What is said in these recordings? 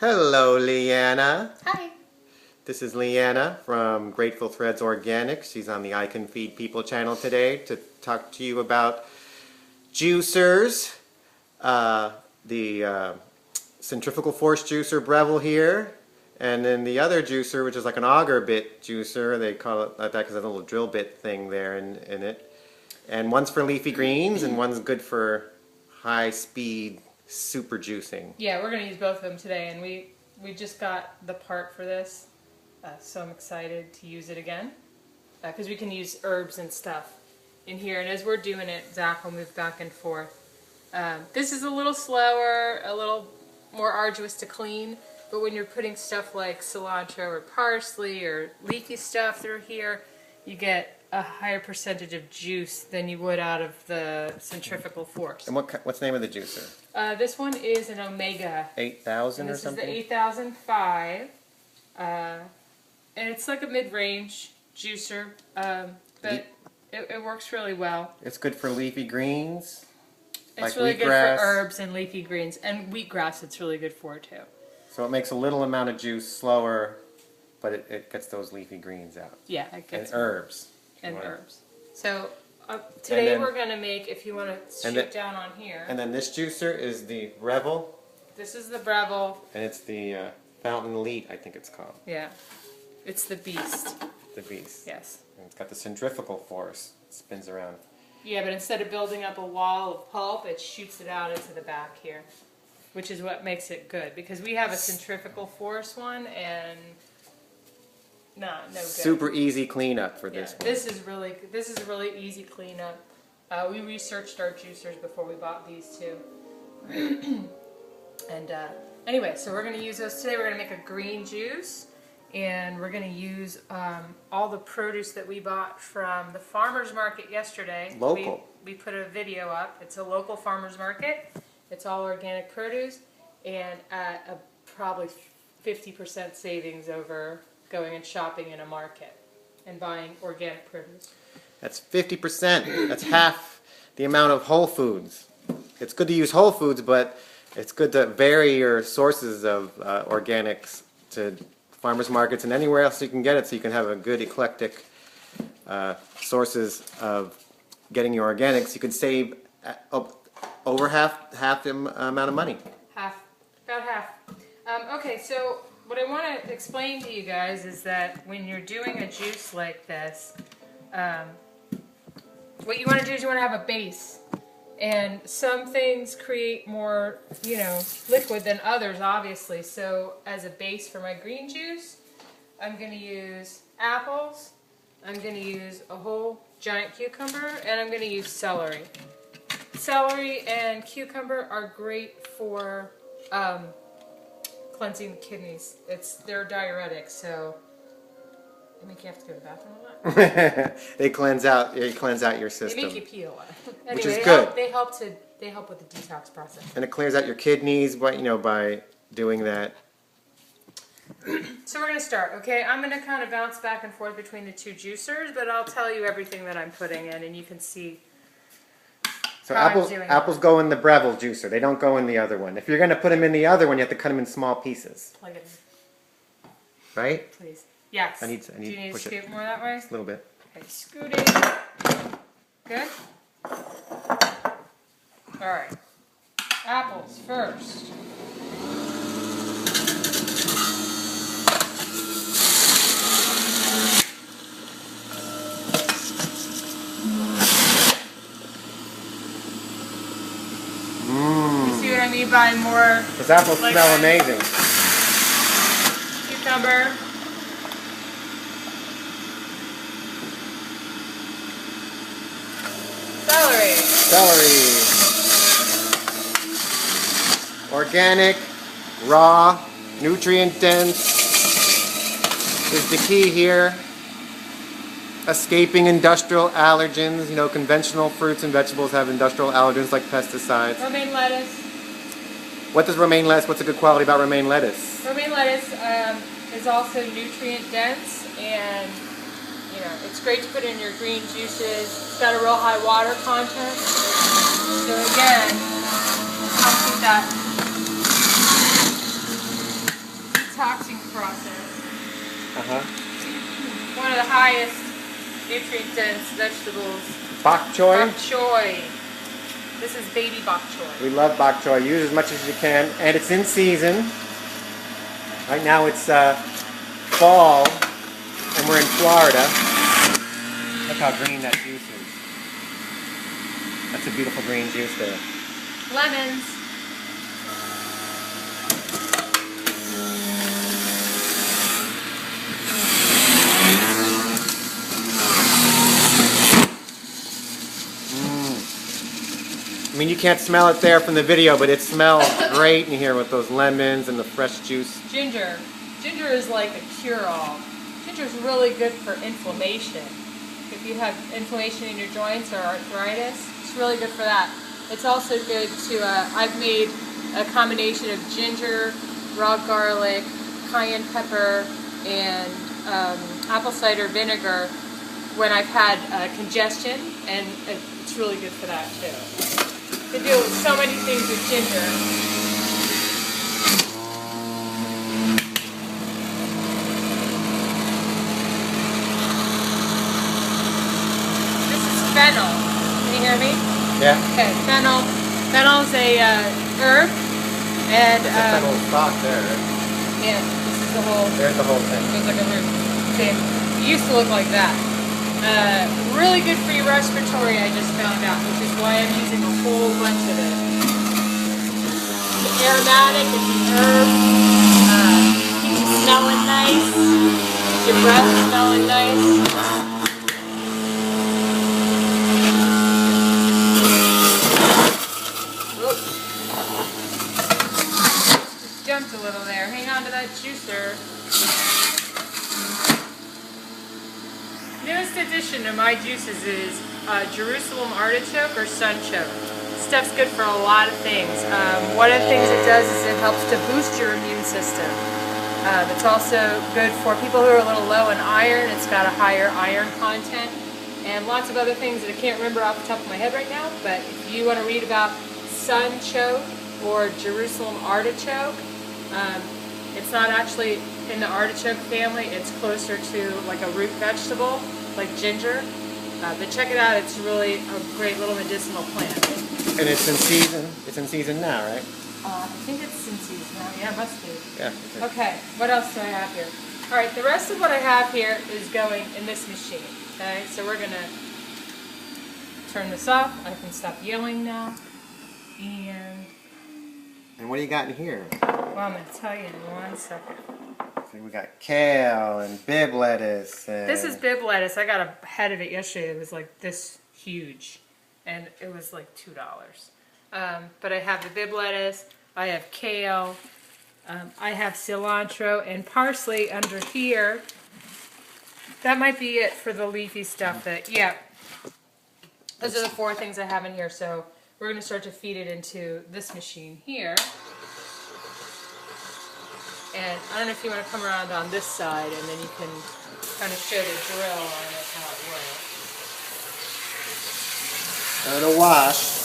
Hello, Leanna. Hi. This is Leanna from Grateful Threads Organics. She's on the I Can Feed People channel today to talk to you about juicers. The centrifugal force juicer Breville here, and then the other juicer, which is like an auger bit juicer. They call it like that because there's a little drill bit thing there in it. And one's for leafy greens, and one's good for high-speed super juicing. Yeah, we're going to use both of them today, and we just got the part for this, so I'm excited to use it again, because we can use herbs and stuff in here, and as we're doing it, Zach will move back and forth. This is a little slower, a little more arduous to clean, but when you're putting stuff like cilantro or parsley or leafy stuff through here, you get a higher percentage of juice than you would out of the centrifugal force. And what's the name of the juicer? This one is an Omega 8000 or something? This is the 8005, and it's like a mid-range juicer, but it works really well. It's good for leafy greens. It's like really good wheatgrass. for herbs and leafy greens, and wheatgrass it's really good for too. So it makes a little amount of juice slower, but it gets those leafy greens out. Yeah, it gets and herbs. And herbs. So today then, we're going to make, if you want to shoot down on here. And then this juicer is the Breville. This is the Breville. And it's the Fountain Elite, I think it's called. Yeah. It's the Beast. The Beast. Yes. And it's got the centrifugal force. It spins around. Yeah, but instead of building up a wall of pulp, it shoots it out into the back here, which is what makes it good. Because we have a centrifugal force one, and no good. Super easy cleanup for this one. This is a really easy cleanup. We researched our juicers before we bought these two. And anyway, so we're going to use those today. We're going to make a green juice, and we're going to use all the produce that we bought from the farmer's market yesterday. Local. We put a video up. It's a local farmer's market. It's all organic produce, and at a probably 50% savings over going and shopping in a market and buying organic produce. That's 50%. That's half the amount of WholeFoods. It's good to use WholeFoods, but it's good to vary your sources of organics to farmers markets and anywhere else you can get it, so you can have a good eclectic sources of getting your organics. You can save over half the amount of money. About half. Okay, so what I want to explain to you guys is that when you're doing a juice like this, what you want to do is you want to have a base. And some things create more, liquid than others, obviously. So as a base for my green juice, I'm going to use apples, I'm going to use a whole giant cucumber, and I'm going to use celery. Celery and cucumber are great for cleansing the kidneys. They're diuretics, so they make you have to go to the bathroom a lot. They cleanse out your system. They make you pee a lot. Anyway, which is good. They help with the detox process. And it clears out your kidneys, by doing that. So we're going to start, okay? I'm going to kind of bounce back and forth between the two juicers, but I'll tell you everything that I'm putting in, and you can see. So apples go in the Breville juicer. They don't go in the other one. If you're going to put them in the other one, you have to cut them in small pieces. Plug it in. Right? Please. Yes. Do you need to push scoot more that way? A little bit. Okay, scoot it. Good? Alright. Apples first. You see what I mean by more? Those apples smell amazing. Cucumber. Celery. Organic, raw, nutrient dense is the key here. Escaping industrial allergens. Conventional fruits and vegetables have industrial allergens like pesticides. Romaine lettuce. What does romaine lettuce? What's a good quality about romaine lettuce? Romaine lettuce is also nutrient dense, and it's great to put in your green juices. It's got a real high water content. So again, helps with that One of the highest nutrient-dense vegetables. Bok choy. Bok choy. This is baby bok choy. We love bok choy. Use as much as you can, and it's in season. Right now it's fall, and we're in Florida. Look how green that juice is. That's a beautiful green juice there. Lemons. I mean, you can't smell it there from the video, but it smells great in here with those lemons and the fresh juice. Ginger. Ginger is like a cure-all. Ginger is really good for inflammation. If you have inflammation in your joints or arthritis, it's really good for that. It's also good to, I've made a combination of ginger, raw garlic, cayenne pepper, and apple cider vinegar when I've had congestion, and it's really good for that too. You can do so many things with ginger. This is fennel. Can you hear me? Yeah. Okay, fennel. Fennel is a herb, and It's a fennel stalk there. Right? yeah, this is the whole. There's the whole thing. Looks like a root. Okay, it used to look like that. Really good for your respiratory, I just found out, which is why I'm using a whole bunch of it. It's aromatic, it's an herb, keeps you smelling nice, keeps your breath smelling nice. Oops. Just jumped a little there. Hang on to that juicer. Newest addition to my juices is Jerusalem artichoke or sunchoke. This stuff's good for a lot of things. One of the things it does is it helps to boost your immune system. It's also good for people who are a little low in iron. It's got a higher iron content and lots of other things that I can't remember off the top of my head right now. But if you want to read about sunchoke or Jerusalem artichoke, it's not actually in the artichoke family. It's closer to like a root vegetable, like ginger. But check it out. It's really a great little medicinal plant. And it's in season. It's in season now, right? I think it's in season now. Yeah, it must be. Yeah. Okay, what else do I have here? All right, the rest of what I have here is going in this machine. Okay, so we're gonna turn this off. I can stop yelling now. And what do you got in here? Well, I'm gonna tell you in 1 second. So we got kale and bib lettuce. And This is bib lettuce. I got a head of it yesterday. It was like this huge, and it was like $2. But I have the bib lettuce. I have kale. I have cilantro and parsley under here. That might be it for the leafy stuff. Yeah. Those are the 4 things I have in here. So we're going to start to feed it into this machine here. And I don't know if you want to come around on this side, and then you can kind of show the drill on it, how it works. to wash.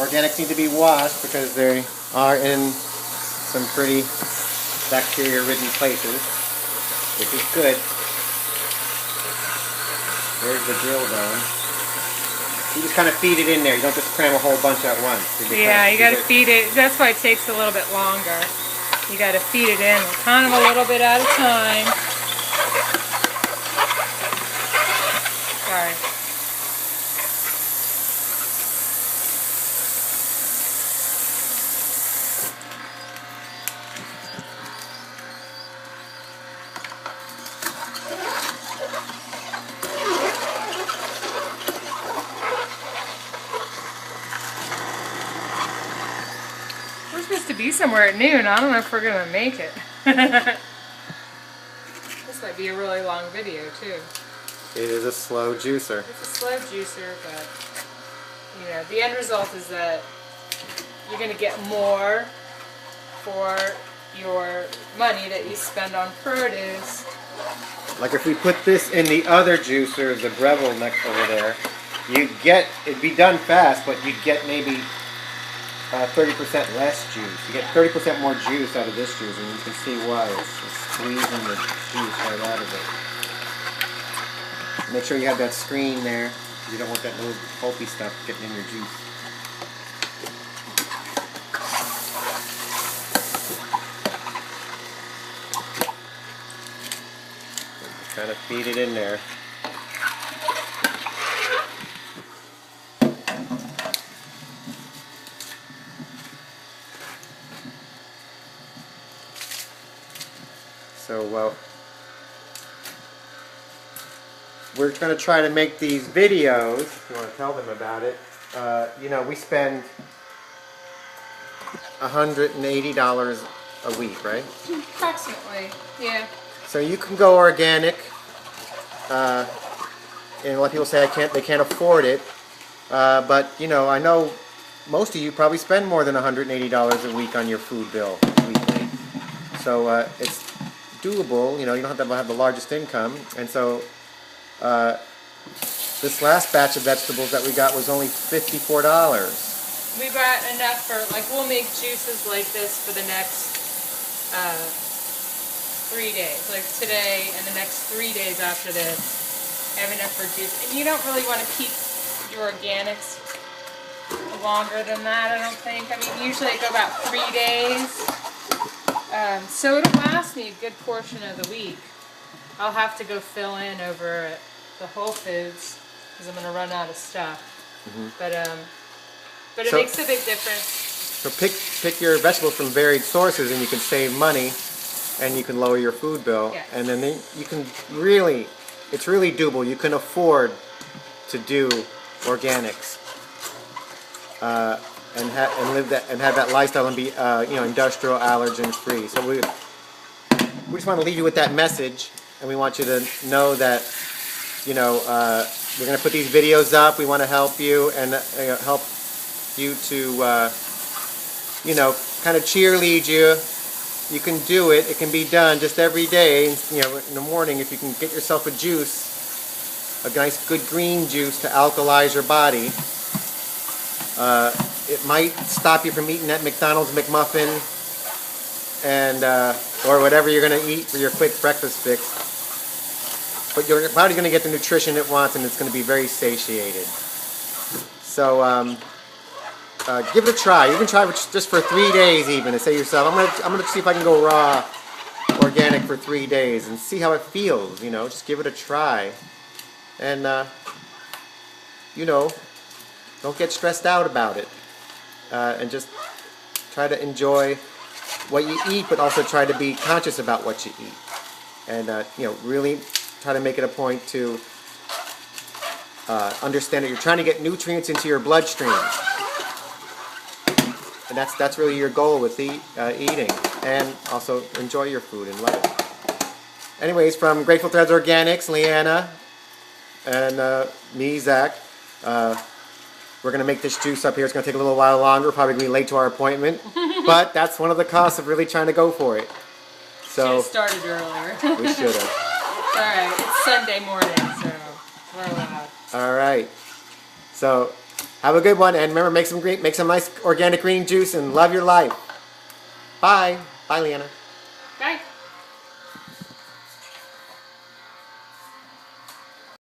Organics need to be washed because they are in some pretty bacteria-ridden places, which is good. There's the drill going. You just kind of feed it in there. You don't just cram a whole bunch at once. Yeah, you got to feed it. That's why it takes a little bit longer. You got to feed it in kind of a little bit at a time. Sorry. We're supposed to be somewhere at noon. I don't know if we're going to make it. This might be a really long video, too. It is a slow juicer. It's a slow juicer, but, you know, the end result is that you're going to get more for your money that you spend on produce. Like if we put this in the other juicer, the Breville next over there, you'd get, it'd be done fast, but you'd get maybe 30% less juice. You get 30% more juice out of this juice, and you can see why. It's squeezing the juice right out of it. Make sure you have that screen there. You don't want that little pulpy stuff getting in your juice. Kind of feed it in there. So we're going to try to make these videos. If you want to tell them about it, you know, we spend $180 a week, right? Approximately, yeah. So you can go organic, and a lot of people say they can't afford it, but you know, I know most of you probably spend more than $180 a week on your food bill weekly. So it's doable. You know, you don't have to have the largest income, and so this last batch of vegetables that we got was only $54. We bought enough for, like, we'll make juices like this for the next 3 days, like today and the next 3 days after this. I have enough for juice, and you don't really want to keep your organics longer than that, I don't think. I mean, usually I go about 3 days, so it'll last me a good portion of the week. I'll have to go fill in over at the WholeFoods because I'm going to run out of stuff. But it makes a big difference. So pick your vegetables from varied sources, and you can save money, and you can lower your food bill. Yes. And then you can really, it's really doable. You can afford to do organics and live that and have that lifestyle and be you know, industrial, allergen free. So we just want to leave you with that message, and we want you to know that, you know, we're going to put these videos up. We want to help you and help you to you know, kind of cheerlead you. You can do it. It can be done just every day. You know, in the morning, if you can get yourself a juice, a nice good green juice to alkalize your body. It might stop you from eating that McDonald's McMuffin and or whatever you're going to eat for your quick breakfast fix. But your body's going to get the nutrition it wants, and it's going to be very satiated. So give it a try. You can try it just for 3 days even, and say to yourself, I'm gonna see if I can go raw organic for 3 days and see how it feels. You know, just give it a try, and you know, don't get stressed out about it, and just try to enjoy what you eat, but also try to be conscious about what you eat, and you know, really try to make it a point to understand that you're trying to get nutrients into your bloodstream. And that's really your goal with eating, and also enjoy your food and love it. Anyways, from Grateful Threads Organics, Leanna, and me, Zach, we're going to make this juice up here. It's going to take a little while longer, probably going to be late to our appointment, but that's one of the costs of really trying to go for it. So should have started earlier. We should have. Alright, it's Sunday morning, so we're allowed. Alright. So have a good one, and remember, make some nice organic green juice, and love your life. Bye. Bye, Leanna.